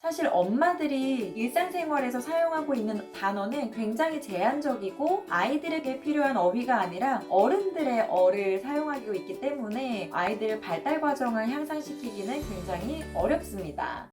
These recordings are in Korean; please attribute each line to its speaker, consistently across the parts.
Speaker 1: 사실 엄마들이 일상생활에서 사용하고 있는 단어는 굉장히 제한적이고 아이들에게 필요한 어휘가 아니라 어른들의 어를 사용하고 있기 때문에 아이들 발달 과정을 향상시키기는 굉장히 어렵습니다.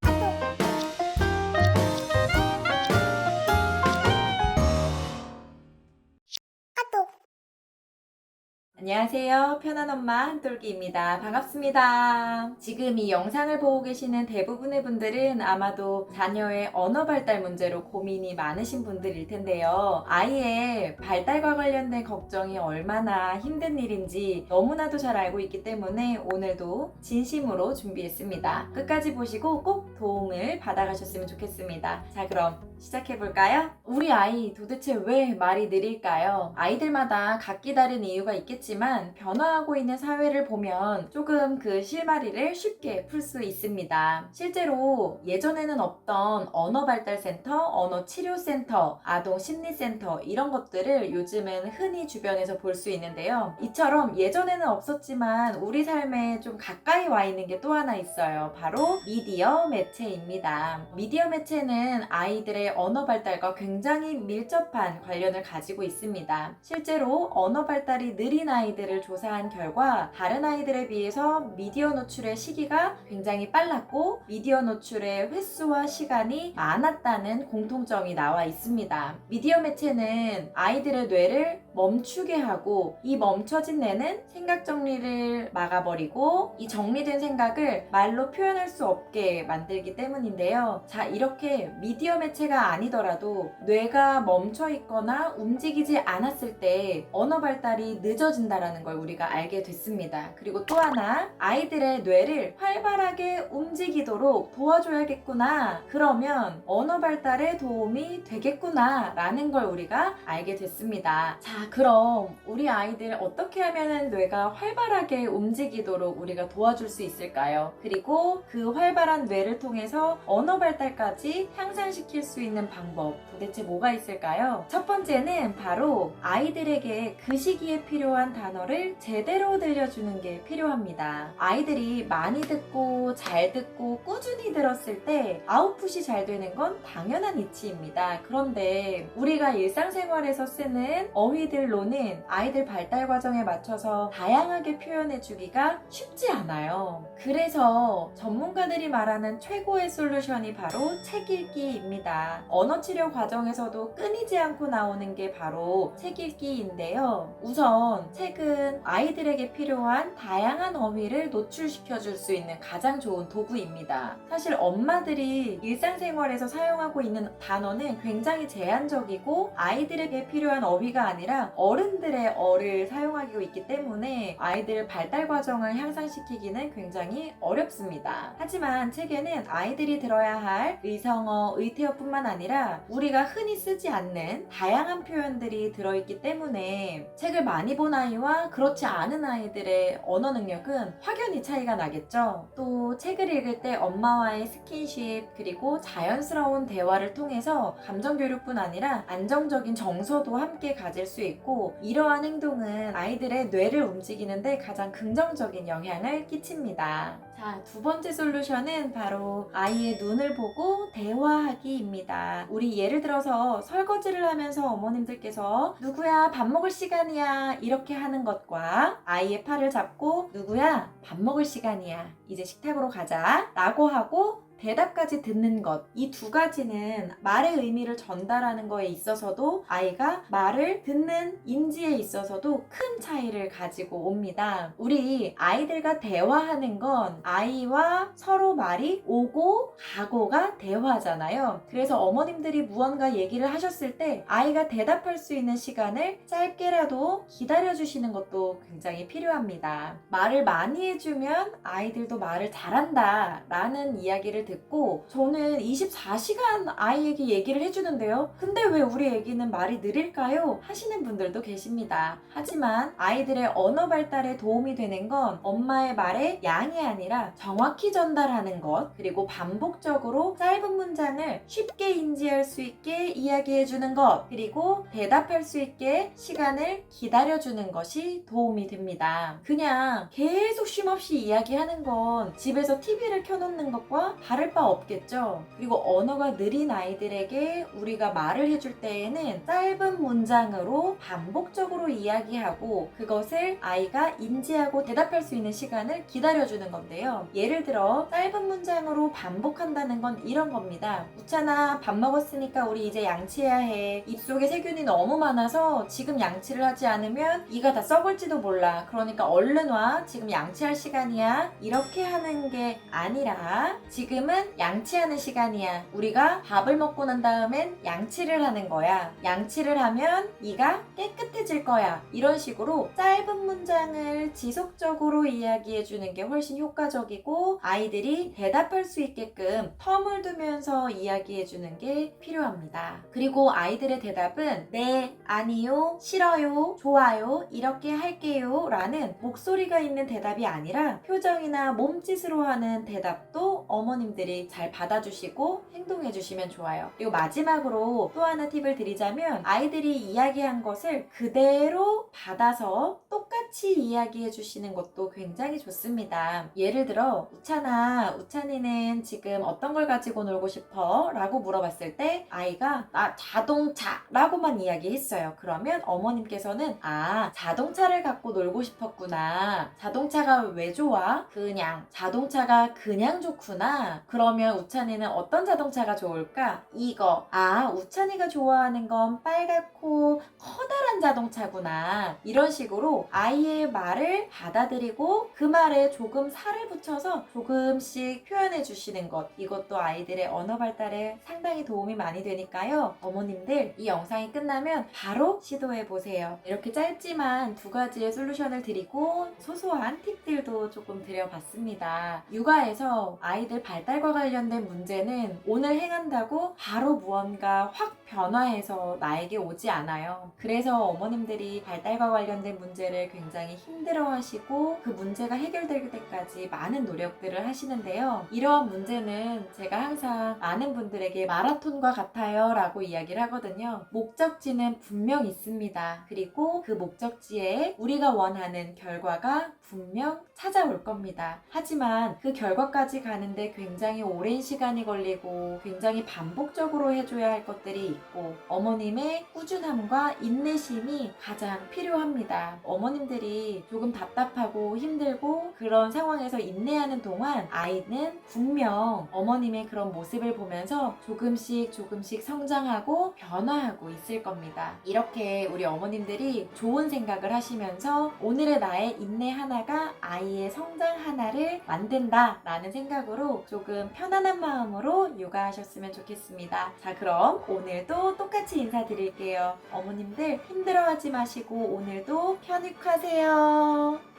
Speaker 1: 안녕하세요. 편한 엄마 한솔기입니다. 반갑습니다. 지금 이 영상을 보고 계시는 대부분의 분들은 아마도 자녀의 언어 발달 문제로 고민이 많으신 분들일 텐데요. 아이의 발달과 관련된 걱정이 얼마나 힘든 일인지 너무나도 잘 알고 있기 때문에 오늘도 진심으로 준비했습니다. 끝까지 보시고 꼭 도움을 받아가셨으면 좋겠습니다. 자, 그럼 시작해볼까요? 우리 아이 도대체 왜 말이 느릴까요? 아이들마다 각기 다른 이유가 있겠지만 변화하고 있는 사회를 보면 조금 그 실마리를 쉽게 풀 수 있습니다. 실제로 예전에는 없던 언어발달센터, 언어치료센터, 아동심리센터 이런 것들을 요즘은 흔히 주변에서 볼 수 있는데요. 이처럼 예전에는 없었지만 우리 삶에 좀 가까이 와 있는 게 또 하나 있어요. 바로 미디어 매체입니다. 미디어 매체는 아이들의 언어 발달과 굉장히 밀접한 관련을 가지고 있습니다. 실제로 언어 발달이 느린 아이들을 조사한 결과 다른 아이들에 비해서 미디어 노출의 시기가 굉장히 빨랐고 미디어 노출의 횟수와 시간이 많았다는 공통점이 나와 있습니다. 미디어 매체는 아이들의 뇌를 멈추게 하고 이 멈춰진 뇌는 생각 정리를 막아버리고 이 정리된 생각을 말로 표현할 수 없게 만들기 때문인데요. 자, 이렇게 미디어 매체가 아니더라도 뇌가 멈춰 있거나 움직이지 않았을 때 언어 발달이 늦어진다는 걸 우리가 알게 됐습니다. 그리고 또 하나, 아이들의 뇌를 활발하게 움직이도록 도와줘야겠구나. 그러면 언어 발달에 도움이 되겠구나 라는 걸 우리가 알게 됐습니다. 자, 그럼 우리 아이들 어떻게 하면 뇌가 활발하게 움직이도록 우리가 도와줄 수 있을까요? 그리고 그 활발한 뇌를 통해서 언어 발달까지 향상시킬 수 있는 방법 도대체 뭐가 있을까요? 첫 번째는 바로 아이들에게 그 시기에 필요한 단어를 제대로 들려주는 게 필요합니다. 아이들이 많이 듣고 잘 듣고 꾸준히 들었을 때 아웃풋이 잘 되는 건 당연한 이치입니다. 그런데 우리가 일상생활에서 쓰는 어휘들로는 아이들 발달 과정에 맞춰서 다양하게 표현해주기가 쉽지 않아요. 그래서 전문가들이 말하는 최고의 솔루션이 바로 책 읽기입니다. 언어치료 과정에서도 끊이지 않고 나오는 게 바로 책 읽기인데요. 우선 책은 아이들에게 필요한 다양한 어휘를 노출시켜 줄 수 있는 가장 좋은 도구입니다. 사실 엄마들이 일상생활에서 사용하고 있는 단어는 굉장히 제한적이고 아이들에게 필요한 어휘가 아니라 어른들의 어를 사용하고 있기 때문에 아이들 발달 과정을 향상시키기는 굉장히 어렵습니다. 하지만 책에는 아이들이 들어야 할 의성어, 의태어뿐만 아니라 우리가 흔히 쓰지 않는 다양한 표현들이 들어있기 때문에 책을 많이 본 아이와 그렇지 않은 아이들의 언어 능력은 확연히 차이가 나겠죠. 또 책을 읽을 때 엄마와의 스킨십 그리고 자연스러운 대화를 통해서 감정 교류뿐 아니라 안정적인 정서도 함께 가질 수 있고 이러한 행동은 아이들의 뇌를 움직이는데 가장 긍정적인 영향을 끼칩니다. 자, 두 번째 솔루션은 바로 아이의 눈을 보고 대화하기입니다. 우리 예를 들어서 설거지를 하면서 어머님들께서 누구야 밥 먹을 시간이야 이렇게 하는 것과 아이의 팔을 잡고 누구야 밥 먹을 시간이야 이제 식탁으로 가자 라고 하고 대답까지 듣는 것, 이 두 가지는 말의 의미를 전달하는 거에 있어서도 아이가 말을 듣는 인지에 있어서도 큰 차이를 가지고 옵니다. 우리 아이들과 대화하는 건 아이와 서로 말이 오고 가고가 대화잖아요. 그래서 어머님들이 무언가 얘기를 하셨을 때 아이가 대답할 수 있는 시간을 짧게라도 기다려주시는 것도 굉장히 필요합니다. 말을 많이 해주면 아이들도 말을 잘한다 라는 이야기를 듣고 저는 24시간 아이에게 얘기를 해주는데요. 근데 왜 우리 애기는 말이 느릴까요? 하시는 분들도 계십니다. 하지만 아이들의 언어 발달에 도움이 되는 건 엄마의 말의 양이 아니라 정확히 전달하는 것, 그리고 반복적으로 짧은 문장을 쉽게 인지할 수 있게 이야기해주는 것, 그리고 대답할 수 있게 시간을 기다려주는 것이 도움이 됩니다. 그냥 계속 쉼없이 이야기하는 건 집에서 TV를 켜놓는 것과 다를 바 없겠죠. 그리고 언어가 느린 아이들에게 우리가 말을 해줄 때에는 짧은 문장으로 반복적으로 이야기하고 그것을 아이가 인지하고 대답할 수 있는 시간을 기다려주는 건데요. 예를 들어 짧은 문장으로 반복한다는 건 이런 겁니다. 우찬아, 밥 먹었으니까 우리 이제 양치해야 해. 입속에 세균이 너무 많아서 지금 양치를 하지 않으면 이가 다 썩을지도 몰라. 그러니까 얼른 와. 지금 양치할 시간이야. 이렇게 하는 게 아니라 지금은 양치하는 시간이야. 우리가 밥을 먹고 난 다음엔 양치를 하는 거야. 양치를 하면 이가 깨끗해질 거야. 이런 식으로 짧은 문장을 지속적으로 이야기해 주는 게 훨씬 효과적이고 아이들이 대답할 수 있게끔 텀을 두면서 이야기해 주는 게 필요합니다. 그리고 아이들의 대답은 네, 아니요, 싫어요, 좋아요, 이렇게 할게요 라는 목소리가 있는 대답이 아니라 표정이나 몸짓으로 하는 대답도 어머님들이 잘 받아주시고 행동해 주시면 좋아요. 그리고 마지막으로 또 하나 팁을 드리자면 아이들이 이야기한 것을 그대로 받아서 똑같이 이야기해 주시는 것도 굉장히 좋습니다. 예를 들어 우찬아, 우찬이는 지금 어떤 걸 가지고 놀고 싶어? 라고 물어봤을 때 아이가 나 자동차 라고만 이야기했어요. 그러면 어머님께서는 아, 자동차를 갖고 놀고 싶었구나. 자동차가 왜 좋아? 그냥 자동차가 그냥 좋구나. 그러면 우찬이는 어떤 자동차가 좋을까? 이거. 아, 우찬이가 좋아하는 건 빨갛고 커다란 자동차구나. 이런 식으로 아이의 말을 받아들이고 그 말에 조금 살을 붙여서 조금씩 표현해 주시는 것. 이것도 아이들의 언어 발달에 상당히 도움이 많이 되니까요. 어머님들 이 영상이 끝나면 바로 시도해 보세요. 이렇게 짧지만 두 가지의 솔루션을 드리고 소소한 팁들도 조금 드려봤습니다. 육아에서 아이들 발달과 관련된 문제는 오늘 행한다고 바로 무언가 확 변화해서 나에게 오지 않아요. 그래서 어머님들이 발달과 관련된 문제를 굉장히 힘들어하시고 그 문제가 해결될 때까지 많은 노력들을 하시는데요. 이러한 문제는 제가 항상 많은 분들에게 마라톤과 같아요 라고 이야기를 하거든요. 목적지는 분명 있습니다. 그리고 그 목적지에 우리가 원하는 결과가 분명 찾아올 겁니다. 하지만 그 결과까지 가는데 굉장히 오랜 시간이 걸리고 굉장히 반복적으로 해줘야 할 것들이 있고 어머님의 꾸준함과 인내심이 가장 필요합니다. 어머님들이 조금 답답하고 힘들고 그런 상황에서 인내하는 동안 아이는 분명 어머님의 그런 모습을 보면서 조금씩 성장하고 변화하고 있을 겁니다. 이렇게 우리 어머님들이 좋은 생각을 하시면서 오늘의 나의 인내 하나가 아이의 성장 하나를 만든다 라는 생각으로 조금 편안한 마음으로 육아하셨으면 좋겠습니다. 자, 그럼 오늘도 똑같이 인사드릴게요. 어머님들 힘들어하지 마시고 오늘도 편육하세요.